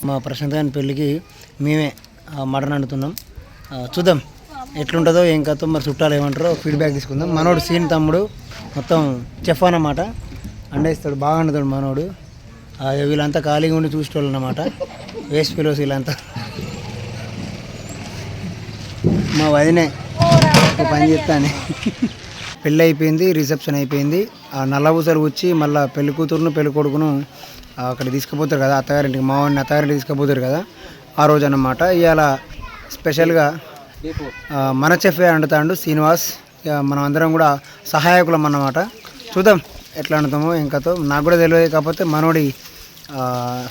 మా ప్రశాంత్ గారి పెళ్ళికి మేమే మటన్ వండుతున్నాం. చూద్దాం ఎట్లుంటుందో ఏం కథో, మరి చుట్టాలు ఏమంటారో ఫీడ్బ్యాక్ తీసుకుందాం. మనోడు సీన్ తమ్ముడు మొత్తం చెఫ్ అన్నమాట, అండేస్తాడు, బాగా వండుతాడు మనోడు. వీళ్ళంతా ఖాళీగా ఉండి చూసేవాళ్ళు అన్నమాట, వేస్ట్ ఫిలోస్ వీళ్ళంతా. మా వదినే పని చేస్తాను. పెళ్ళి అయిపోయింది, రిసెప్షన్ అయిపోయింది. ఆ నల్లబూసలు వచ్చి మళ్ళీ పెళ్లి కూతురును పెళ్లి కొడుకును అక్కడ తీసుకుపోతారు కదా అత్తగారింటికి, మా వాడిని అత్తగారింటికి తీసుకుపోతారు కదా ఆ రోజు అన్నమాట. ఇవాళ స్పెషల్గా మన చెఫే వండుతాడు శ్రీనివాస్. మనం అందరం కూడా సహాయకులం అన్నమాట. చూద్దాం ఎట్లా వండుతామో ఇంకతో, నాకు కూడా తెలియదు. కాకపోతే మనోడి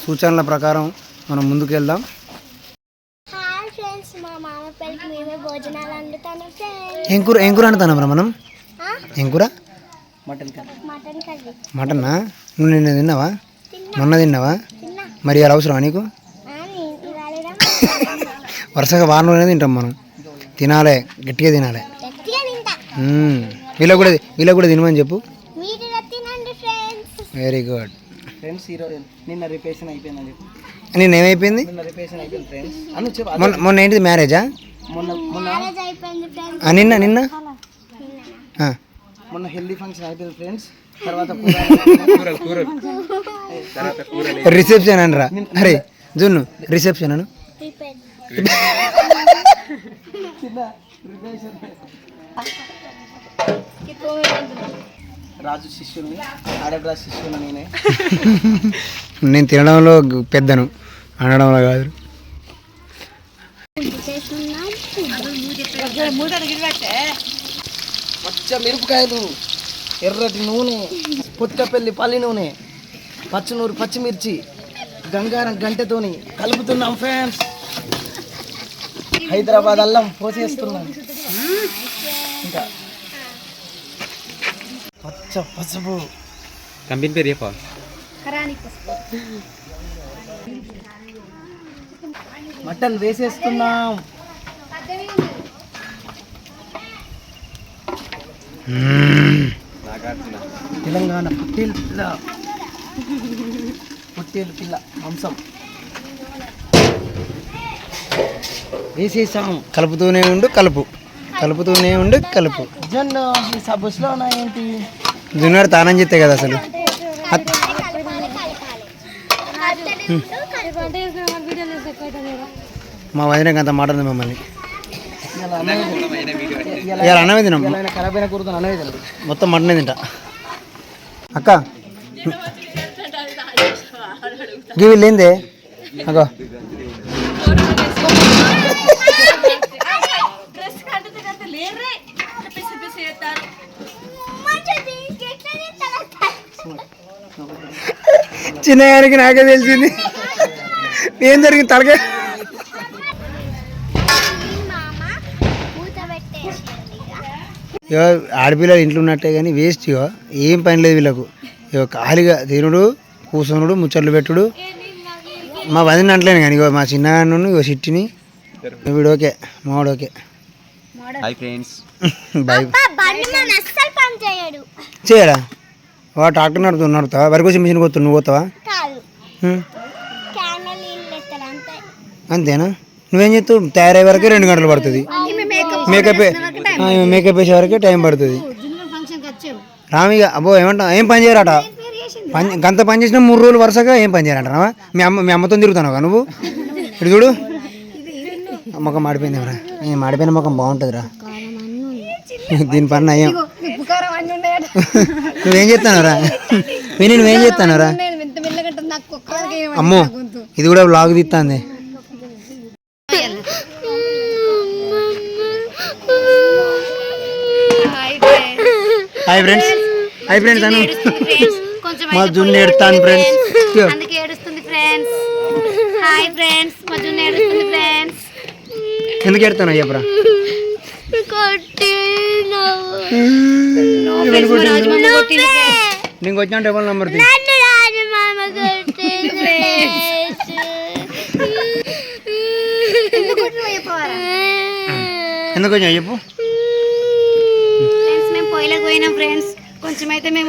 సూచనల ప్రకారం మనం ముందుకు వెళ్దాం. ఏం కూర వండుతాను బ్రా మనం? ఏం కూర? మటన్నా? నువ్వు నిన్న తిన్నావా? మొన్న తిన్నావా? మరి అలా అవసరమా నీకు? వరుసగా వారం రోజులే తింటాం మనం. తినాలే, గట్టిగా తినాలి. వీళ్ళకి కూడా తినమని చెప్పు. Very good friends. నిన్న రిపేషన్ అయిపోయిందని చెప్పు. నిన్న ఏమైపోయింది? మొన్న ఏంటిది మ్యారేజా? నిన్న నిన్న మొన్న హెల్దీ ఫంక్షన్ అయిపోయింది ఫ్రెండ్స్. తర్వాత రిసెప్షన్ అనరా? అరే జున్ను రిసెప్షన్ అను. రాజు శిష్యుని, ఆడరాజు శిష్యుని నేనే. నేను తినడంలో పెద్దను, అనడంలో కాదు. పచ్చ మిరపకాయలు, ఎర్రటి నూనె, పుట్టపల్లి పల్లి నూనె, పచ్చనూరు పచ్చిమిర్చి, గంగారం గంటతోని కలుపుతున్నాం ఫ్రెండ్స్. హైదరాబాద్ అల్లం పోసేస్తున్నాం. ఇంకా పచ్చ పసుపు, కంపెనీ పేరు చెప్పా. మటన్ వేసేస్తున్నాం. తెలంగాణ పొట్టేలు పిల్ల మాంసం వేసేసాం. కలుపుతూనే ఉండు, కలుపుతూనే ఉండు. జొన్న సబ్బుస్లో ఏంటి? జొన్న తానం చేస్తే కదా అసలు. మా వదినకి అంత మాట ఉంది మమ్మల్ని. ఇలా అన్నమే తిన్నాం, మొత్తం మటనే తింటా. అక్క వీళ్ళు ఏందే అక్క? చిన్నగానికి నాకే తెలిసింది ఏం జరిగింది. తలకే ఆడపిల్లలు ఇంట్లో ఉన్నట్టే కానీ వేస్ట్. ఏం పని లేదు వీళ్ళకు. ఖాళీగా తినుడు, కూర్చొనుడు, ముచ్చట్లు పెట్టుడు. మా వదిన అంటలేను కానీ మా చిన్నగాను సిట్టిని వీడు ఓకే, మావాడు ఓకే. చేయడా? వాడు ట్రాక్టర్ నడుపుతావా? వరకు వచ్చి మిషన్ కొత్తు నువ్వు పోతావా? అంతేనా? నువ్వేం చేస్తావు? తయారయ్యే వరకే 2 గంటలు పడుతుంది. మేకప్ వేసే వరకే టైం పడుతుంది. రామిగా అబ్బో ఏమంటా, ఏం పని చేయరాట. గంత పని చేసినా 3 రోజులు వరుసగా ఏం పని చేయరంటావా? మీ అమ్మతో తిరుగుతున్నావా నువ్వు? ఇటు చూడు, ముఖం మాడిపోయింది రా. మాడిపోయిన ముఖం బాగుంటుందిరా. దీని పని అయ్యాం. నువ్వేం చేస్తానరా? నువ్వేం చేస్తానరా? అమ్మో ఇది కూడా బ్లాగ్ తీస్తుంది. హాయ్ ఫ్రెండ్స్ అను. మా జున్ను ఏడుస్తాను ఫ్రెండ్స్. ఎందుకు ఏడుతాను చెప్పరా? నీకు వచ్చిన టేబుల్ నెంబర్ ఎందుకు వచ్చా చెప్పు. మేము పొయ్యిలోకి పోయినాం ఫ్రెండ్స్. కొంచెం అయితే మేము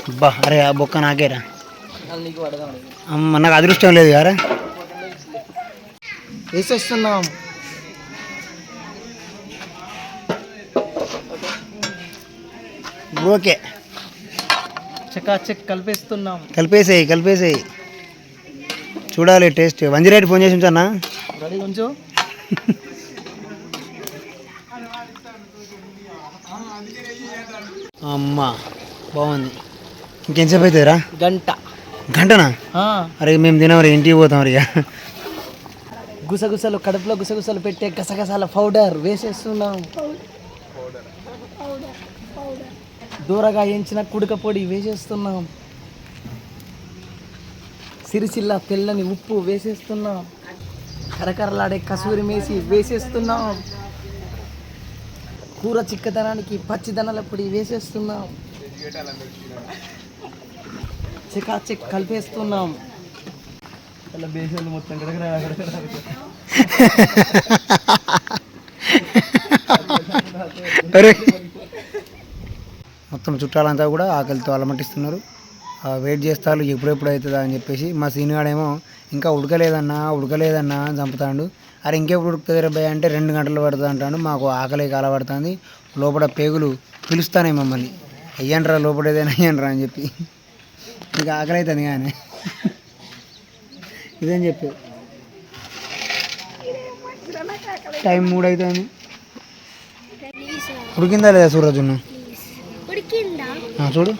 అబ్బా అరే ఆ బొక్క నాకేరా అమ్మ నాకు అదృష్టం లేదు కదా వేసేస్తున్నాం. ఓకే చకాచక్ కలిపేస్తున్నాం. కలిపేసేయి చూడాలి టేస్ట్. వంజిరెడ్డి ఫోన్ చేసి ఉంచన్నా. రెడీ కొంచెం అమ్మా బాగుంది. ఇంకెంతసేపు అవుతుందిరా? గంటనా? అరే మేము తినవరి ఇంటికి పోతాం ఇక. గుసగుసలు కడుపులో గుసగుసలు పెట్టే గసగసాల పౌడర్ వేసేస్తున్నాం. దూరగా ఎంచిన కుడక పొడి వేసేస్తున్నాం. సిరిసిల్ల తెల్లని ఉప్పు వేసేస్తున్నాం. కరకరలాడే కసూరి మేసి వేసేస్తున్నాం. కూర చిక్కదనానికి పచ్చిదనాల పొడి వేసేస్తున్నాం. చికాచిక్ కలిపేస్తున్నాం. అలా బేసన్లు మొత్తం అరే మొత్తం చుట్టాలంతా కూడా ఆకలితో అలమటిస్తున్నారు. వెయిట్ చేస్తారు ఎప్పుడెప్పుడు అవుతుందా అని చెప్పేసి. మా సీనిగాడేమో ఇంకా ఉడకలేదన్నా అని చంపుతాడు. అరే ఇంకెప్పుడు ఉడుకుతుంది రే భయ అంటే 2 గంటలు పడుతుంది అంటాడు. మాకు ఆకలి కాలబడుతుంది. లోపల పేగులు పిలుస్తానే మమ్మల్ని, అయ్యండ్రా లోపల ఏదైనా అయ్యండ్రా అని చెప్పి. ఇక ఆకలి అవుతుంది కానీ ఇదేం చెప్పి టైం 3 అవుతుంది. ఉడికిందా లేదా సూరజున్న? చూడు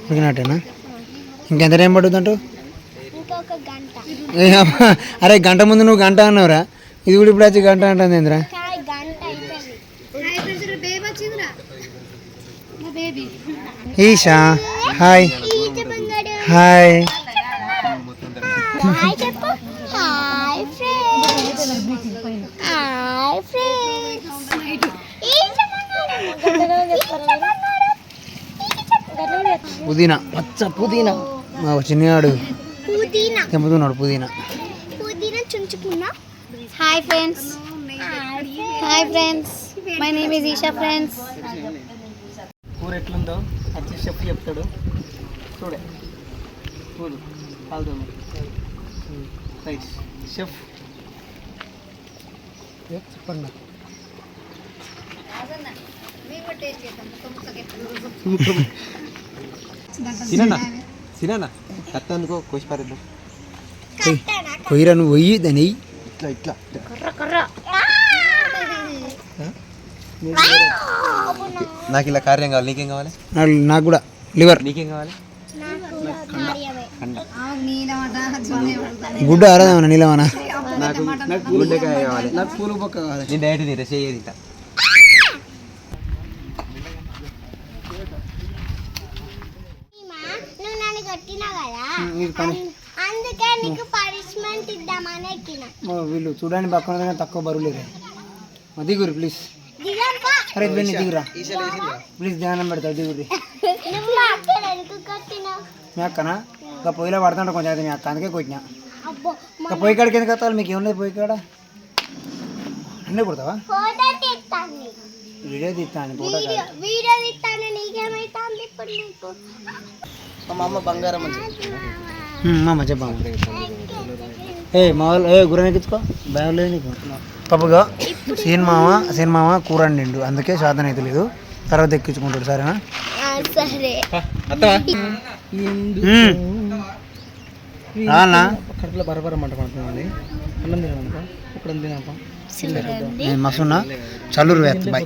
ఉడికినట్టేనా? ఇంకెంత టైం పడుతుంది అంటూ? అరే గంట ముందు నువ్వు గంట అన్నావురా, ఇది కూడా ఇప్పుడు వచ్చి గంట అంటుంది ఏంద్రా? Isha hi hi. పుదీనా పచ్చ పుదీనా మా చిన్నవాడు తెంపుతున్నాడు పుదీనా. Hi friends, my name is Isha friends. కూర ఎట్లుందో వచ్చి షెఫ్ చెప్తాడు. చూడే కూర కాలుతుంది. రైట్ షెఫ్ చెప్పండి. కొయ్యరా నువ్వు వెయ్యి దాని ఇట్లా నాకు ఇలా కార్యం కావాలి. నీకేం కావాలి? నాకు కూడా లివర్. నీకేం కావాలి? గుడ్డ ఆరాధమన్నా నీలమన్నా. నాకు గుండెకాయ కావాలి. నాకు పూలు బొక్క కావాలి. నేను డైరెక్ట్ తింటా, చేయదు ఇట్లా. వీళ్ళు చూడడానికి పక్కన తక్కువ బరువు లేదు. దిగురు ప్లీజ్. అరే దిగురా ప్లీజ్, ధ్యానం పెడతా దిగురి. మీ అక్కనా ఇంకా పొయ్యిలో పడుతుంట కొంచెం అయితే మీ అక్క, అందుకే కొట్టినా. ఇంకా పొయ్యి కాడికి ఎందుకు వస్తాను? మీకు ఏమున్నది పొయ్యి కాడ? అన్నీ కుడతావా? వీడియో తీస్తాను మా అమ్మ బంగారం అమ్మ చెప్పమ్మ. మా వాళ్ళు గుర్రం ఎక్కించుకో, భయం లేదు నీకు. పాపగా సినిమామ కూర వండిండు, అందుకే సాధన అయితే లేదు. తర్వాత ఎక్కించుకుంటాడు. సరేనా? రానా కడుపులో బరబర మంట పడుతుంది. అన్నం తినప్ప, ఇప్పుడు తినప్ప మస్తున్నా చల్లురు వేస్తా బాయ్.